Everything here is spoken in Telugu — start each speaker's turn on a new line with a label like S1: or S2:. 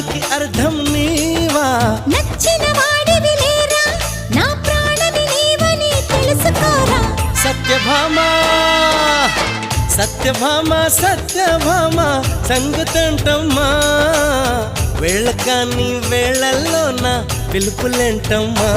S1: దానికి అర్థం నీవా
S2: నచ్చిన వాడివి లేరా నా ప్రాణమి నీవని తెలుసుకోరా
S1: సత్యభామా సత్యభామా సత్యభామా సంగతంటమ్మా వేళ కాని వేళల్లో నా పిలుపులేంటమ్మా